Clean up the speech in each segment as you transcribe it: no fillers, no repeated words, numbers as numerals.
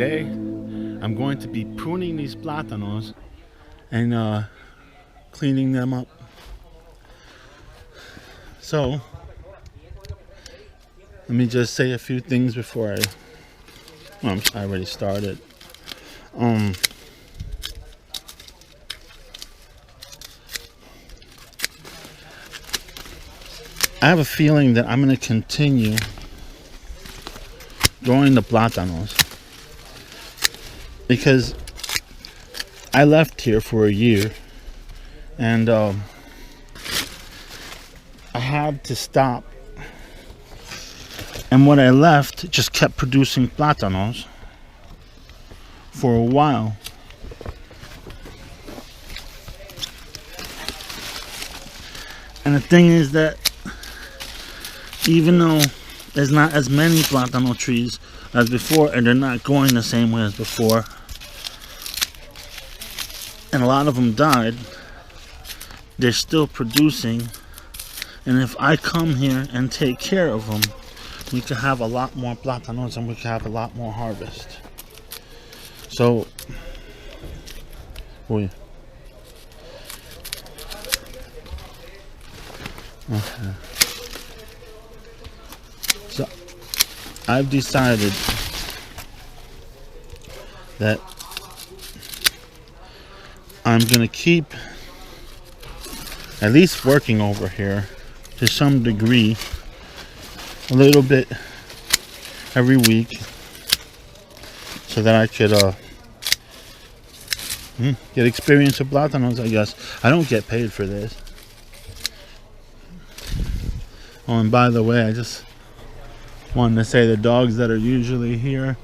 today I'm going to be pruning these plátanos and cleaning them up. So let me just say a few things before I already started. I have a feeling that I'm going to continue growing the plátanos because I left here for a year and I had to stop, and when I left just kept producing plátanos for a while. And the thing is that even though there's not as many plátano trees as before, and they're not going the same way as before, and a lot of them died, they're still producing. And if I come here and take care of them, we could have a lot more plátanos and we could have a lot more harvest. So, okay. So I've decided that I'm gonna keep at least working over here to some degree, a little bit every week, so that I could get experience with plátanos, I guess. I don't get paid for this. Oh, and by the way, I just wanted to say the dogs that are usually here,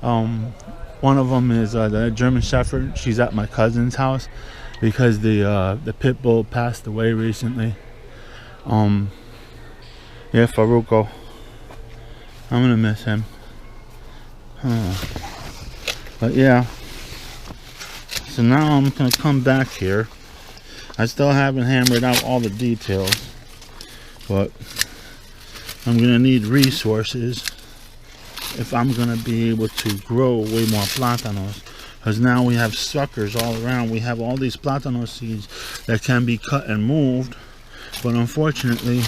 one of them is the German Shepherd. She's at my cousin's house because the pit bull passed away recently. Yeah, Faruko. I'm gonna miss him. But yeah. So now I'm gonna come back here. I still haven't hammered out all the details, but I'm gonna need resources if I'm gonna be able to grow way more plátanos, because now we have suckers all around. We have all these plátano seeds that can be cut and moved, but unfortunately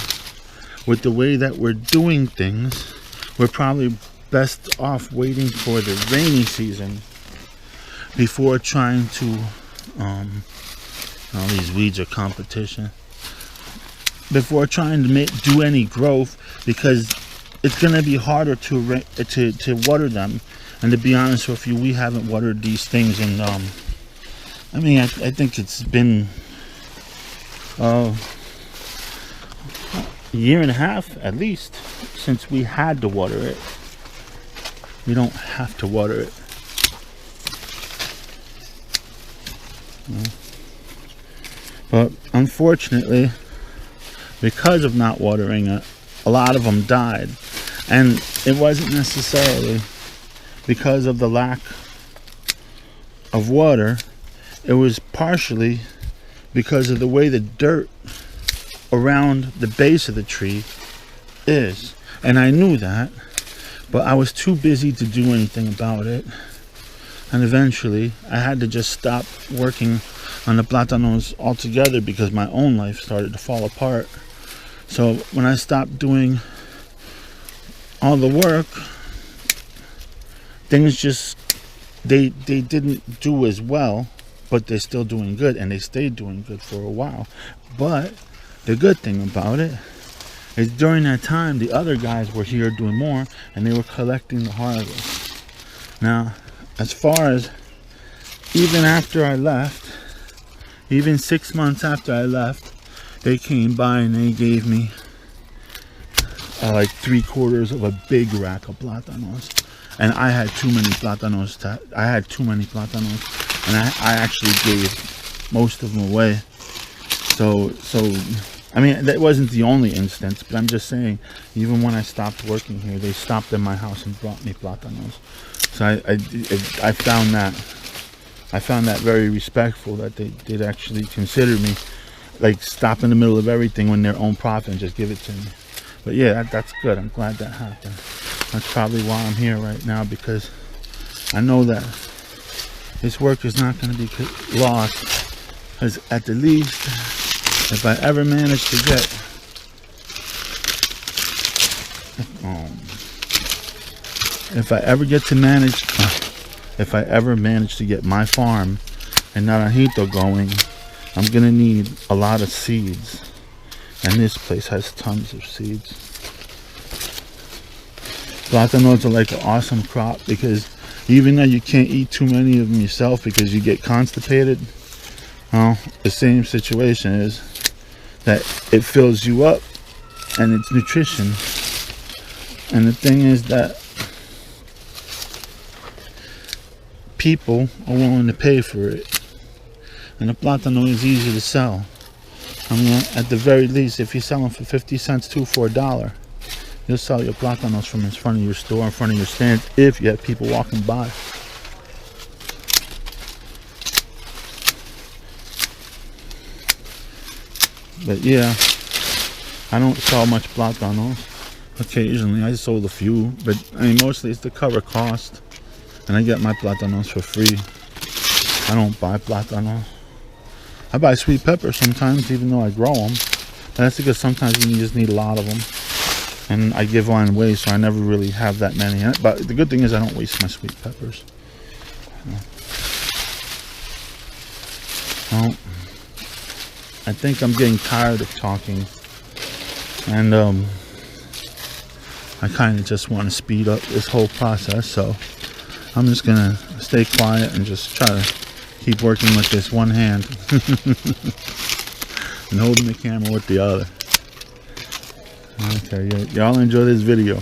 with the way that we're doing things, we're probably best off waiting for the rainy season before trying to all these weeds are competition, before trying to do any growth, because it's going to be harder to water them. And to be honest with you, we haven't watered these things in I mean, I think it's been a year and a half at least since we had to water it. We don't have to water it. But unfortunately, because of not watering it, a lot of them died. And it wasn't necessarily because of the lack of water. It was partially because of the way the dirt around the base of the tree is. And I knew that, but I was too busy to do anything about it. And eventually I had to just stop working on the plátanos altogether because my own life started to fall apart. So when I stopped doing all the work, things just they didn't do as well, but they're still doing good, and they stayed doing good for a while. But the good thing about it is during that time the other guys were here doing more, and they were collecting the harvest. Now, as far as even after I left, even 6 months after I left, they came by and they gave me like 3/4 of a big rack of plátanos. And I had too many plátanos. And I actually gave most of them away. So I mean, that wasn't the only instance, but I'm just saying, even when I stopped working here, they stopped at my house and brought me plátanos. So I found that very respectful, that they did actually consider me, like, stop in the middle of everything when their own profit and just give it to me. But yeah, that's good. I'm glad that happened. That's probably why I'm here right now, because I know that this work is not going to be lost, because at the least, if I ever manage to get if I ever manage to get my farm and Naranjito going, I'm gonna need a lot of seeds, and this place has tons of seeds. Platanos are like an awesome crop, because even though you can't eat too many of them yourself because you get constipated, well, the same situation is that it fills you up and it's nutrition. And the thing is that people are willing to pay for it, and a platano is easy to sell. I mean, at the very least, if you sell them for 50 cents, two for $1, you'll sell your platanos from in front of your store, in front of your stand, if you have people walking by. But yeah, I don't sell much platanos. Occasionally I sold a few, but I mean, mostly it's to cover cost, and I get my platanos for free. I don't buy platanos. I buy sweet peppers sometimes, even though I grow them. But that's because sometimes you just need a lot of them, and I give one away, so I never really have that many. But the good thing is I don't waste my sweet peppers. Well, I think I'm getting tired of talking, and I kind of just want to speed up this whole process, so I'm just gonna stay quiet and just try to keep working with this one hand and holding the camera with the other. Okay, y'all enjoy this video.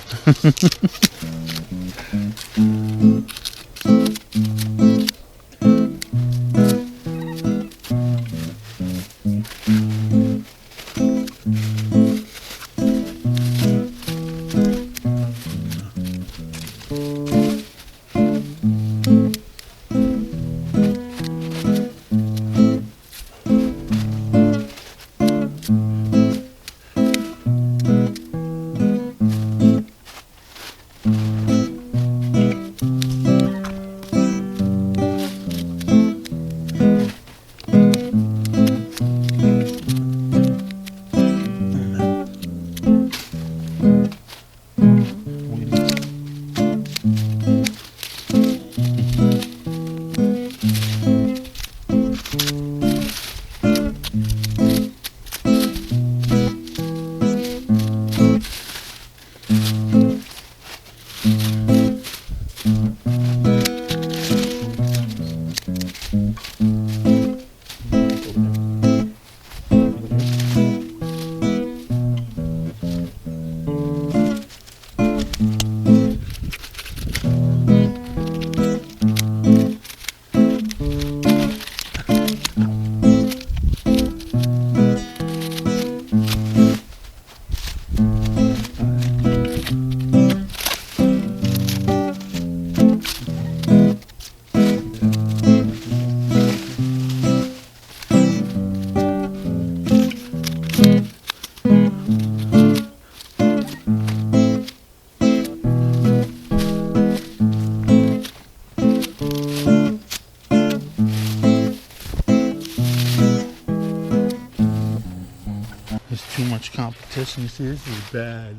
Competition. You see, this is bad.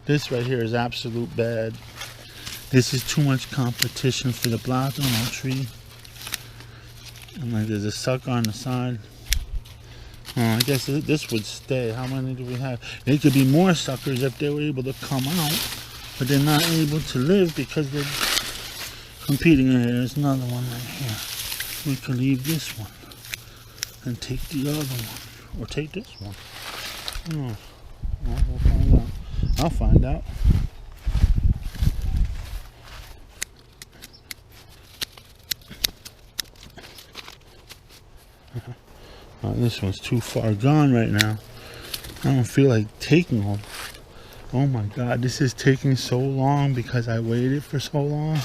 This right here is absolute bad. This is too much competition for the platano tree. And like, there's a sucker on the side. Oh, I guess this would stay. How many do we have? There could be more suckers if they were able to come out, but they're not able to live because they're competing. There's another one right here. We could leave this one and take the other one. Or take this one. Oh, well, we'll find out. I'll find out. Oh, this one's too far gone right now. I don't feel like taking them. Oh my God, this is taking so long because I waited for so long.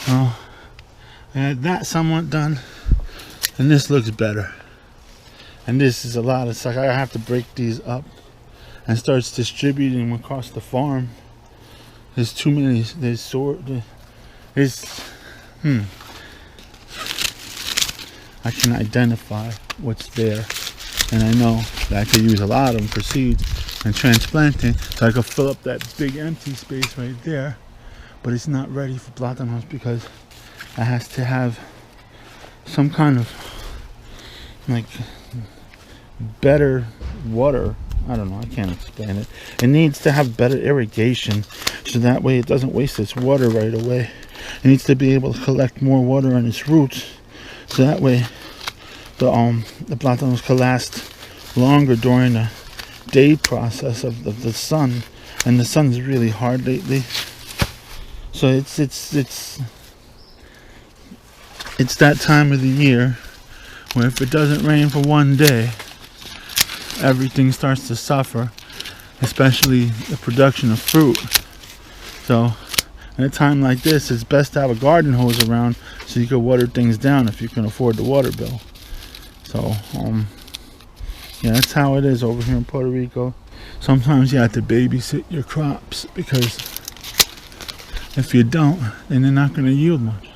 Oh, I had that somewhat done, and this looks better. And this is a lot of sucker. I have to break these up and start distributing them across the farm. There's too many. I can identify what's there, and I know that I could use a lot of them for seeds and transplanting, so I could fill up that big empty space right there. But it's not ready for Platanos because it has to have some kind of like better water. I don't know, I can't explain it. It needs to have better irrigation, so that way it doesn't waste its water right away. It needs to be able to collect more water on its roots, so that way the Platanos can last longer during the day process of the sun. And the sun's really hard lately, so it's that time of the year where if it doesn't rain for one day, everything starts to suffer, especially the production of fruit. So at a time like this, it's best to have a garden hose around so you can water things down if you can afford the water bill. So yeah, that's how it is over here in Puerto Rico. Sometimes you have to babysit your crops, because if you don't, then they're not going to yield much.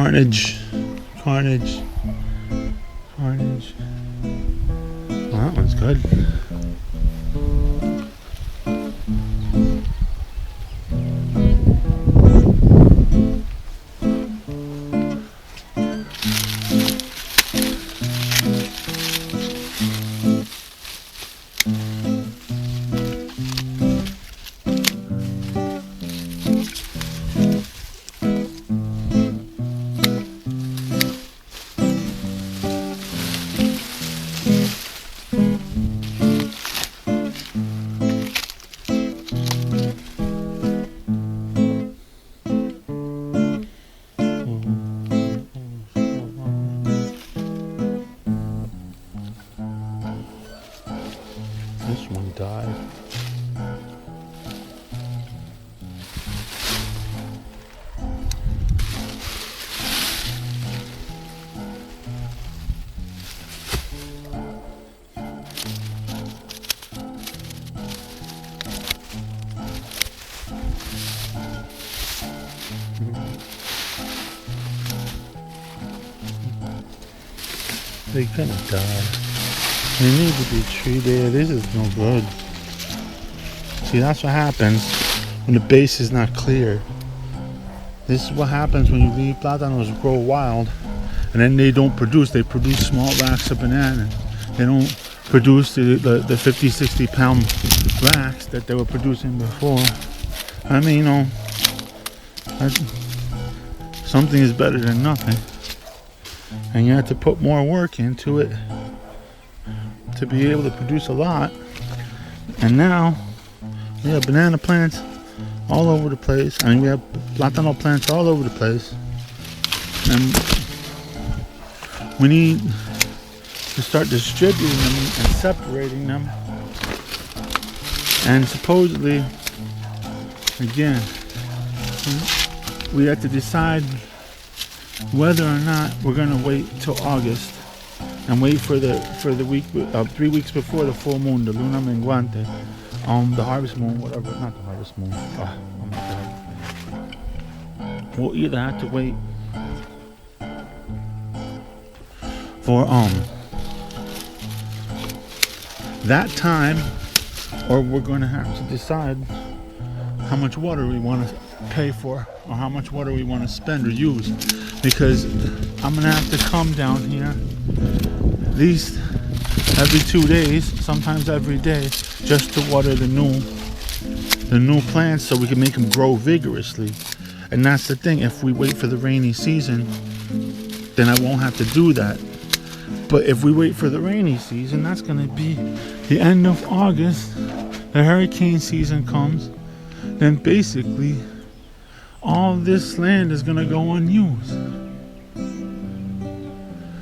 Carnage. Carnage. Carnage. Well, that one's good. This one died. They gonna die. There needs to be a tree there. This is no good. See, that's what happens when the base is not clear. This is what happens when you leave platanos grow wild and then they don't produce. They produce small racks of banana. They don't produce the 50, 60 pound racks that they were producing before. I mean, you know, something is better than nothing. And you have to put more work into it to be able to produce a lot. And now we have banana plants all over the place. I mean, we have platano plants all over the place, and we need to start distributing them and separating them. And supposedly, again, we have to decide whether or not we're going to wait till August and wait for the week 3 weeks before the full moon, the luna menguante, the harvest moon, whatever. Not the harvest moon. Oh my God. We'll either have to wait for that time, or we're going to have to decide how much water we want to pay for, or how much water we want to spend or use, because I'm gonna have to come down here at least every 2 days, sometimes every day, just to water the new plants so we can make them grow vigorously. And that's the thing, if we wait for the rainy season, then I won't have to do that. But if we wait for the rainy season, that's gonna be the end of August, the hurricane season comes, then basically all this land is gonna go unused.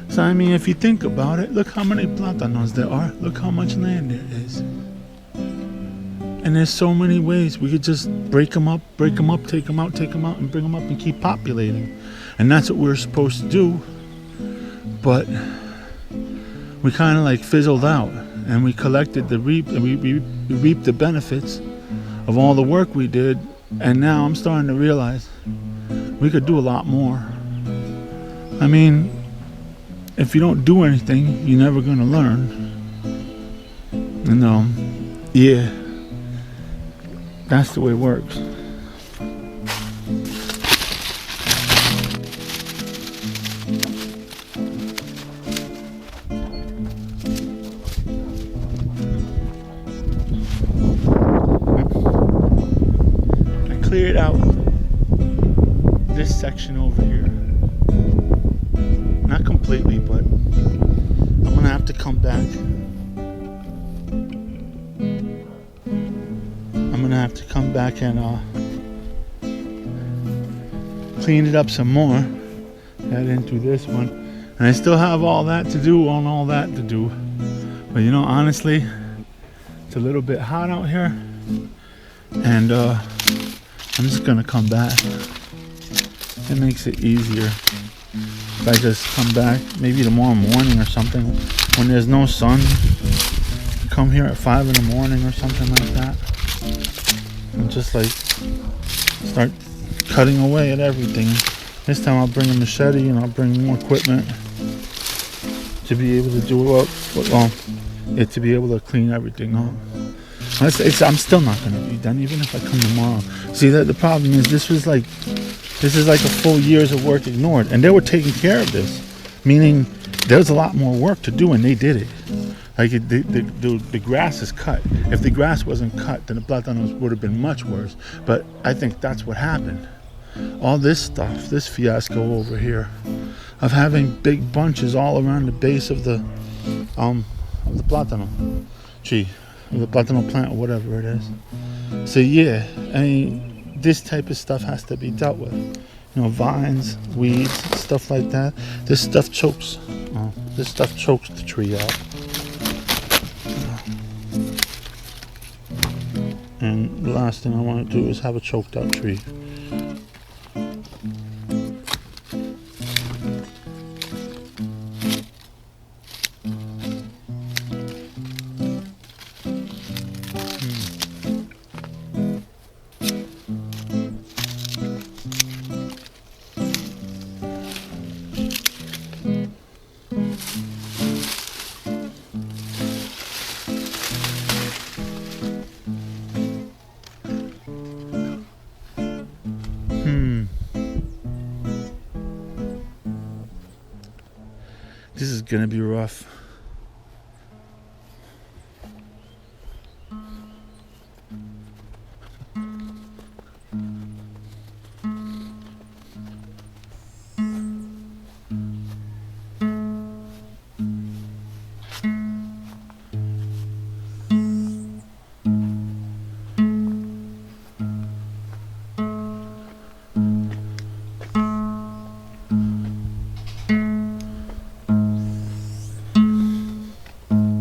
So I mean, if you think about it, look how many platanos there are, look how much land there is. And there's so many ways we could just break them up, take them out, and bring them up and keep populating. And that's what we're supposed to do. But we kind of like fizzled out, and we collected the reap, and we reaped the benefits of all the work we did. And now I'm starting to realize we could do a lot more. I mean, if you don't do anything, you're never gonna learn. And yeah, that's the way it works. Cleared out this section over here. Not completely, but I'm gonna have to come back. I'm gonna have to come back and clean it up some more. Head into this one. And I still have all that to do, But you know, honestly, it's a little bit hot out here. And I'm just gonna come back. It makes it easier if I just come back maybe tomorrow morning or something when there's no sun. Come here at 5 in the morning or something like that, and just like start cutting away at everything This time I'll bring a machete and I'll bring more equipment to be able to do it, to be able to clean everything up. I'm still not going to be done, even if I come tomorrow. See, that the problem is this is like a full years of work ignored, and they were taking care of this, meaning there was a lot more work to do, and they did it. Like the grass is cut. If the grass wasn't cut, then the Platano would have been much worse. But I think that's what happened. All this stuff, this fiasco over here, of having big bunches all around the base of the Platano tree, or the Platano plant, or whatever it is. So yeah, I mean, this type of stuff has to be dealt with. You know, vines, weeds, stuff like that. This stuff chokes. This stuff chokes the tree out. And the last thing I want to do is have a choked out tree. This is gonna be rough.